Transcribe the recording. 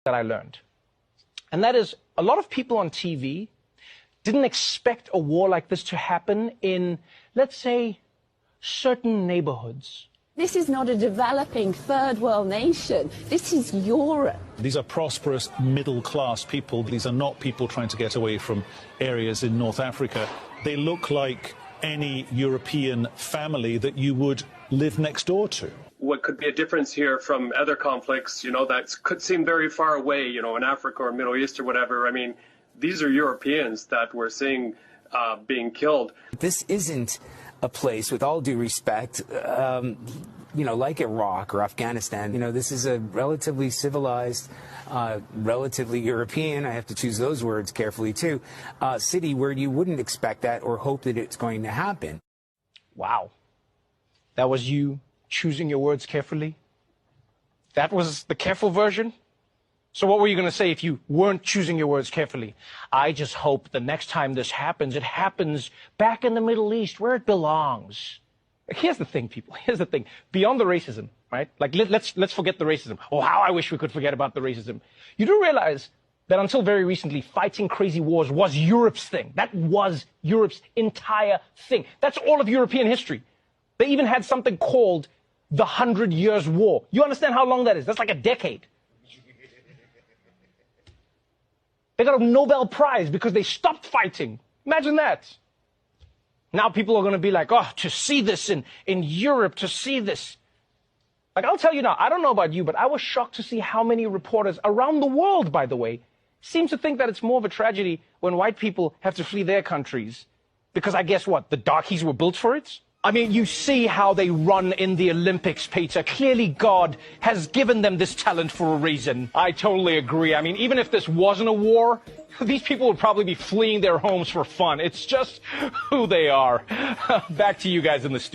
that I learned. And that is, a lot of people on TV didn't expect a war like this to happen in, let's say, certain neighborhoods. This is not a developing third world nation. This is Europe. These are prosperous middle-class people. These are not people trying to get away from areas in North Africa. They look like any European family that you would live next door to. What could be a difference here from other conflicts, that could seem very far away, in Africa or Middle East or whatever. I mean, these are Europeans that we're seeing being killed. This isn't a place, with all due respect, like Iraq or Afghanistan. This is a relatively civilized, relatively European, I have to choose those words carefully too, city where you wouldn't expect that or hope that it's going to happen. Wow. That was you choosing your words carefully? That was the careful version? So what were you going to say if you weren't choosing your words carefully? I just hope the next time this happens, it happens back in the Middle East where it belongs. Here's the thing, people. Here's the thing. Beyond the racism, right? Like, let's forget the racism. Oh, how I wish we could forget about the racism. You do realize that until very recently, fighting crazy wars was Europe's thing. That was Europe's entire thing. That's all of European history. They even had something called the 100 Years' War. You understand how long that is? That's like a decade. They got a Nobel Prize because they stopped fighting. Imagine that. Now people are going to be like, oh, to see this in Europe, to see this. Like, I'll tell you now, I don't know about you, but I was shocked to see how many reporters around the world, by the way, seem to think that it's more of a tragedy when white people have to flee their countries. Because I guess what, the darkies were built for it? I mean, you see how they run in the Olympics, Peter. Clearly God has given them this talent for a reason. I totally agree. I mean, even if this wasn't a war, these people would probably be fleeing their homes for fun. It's just who they are. Back to you guys in the studio.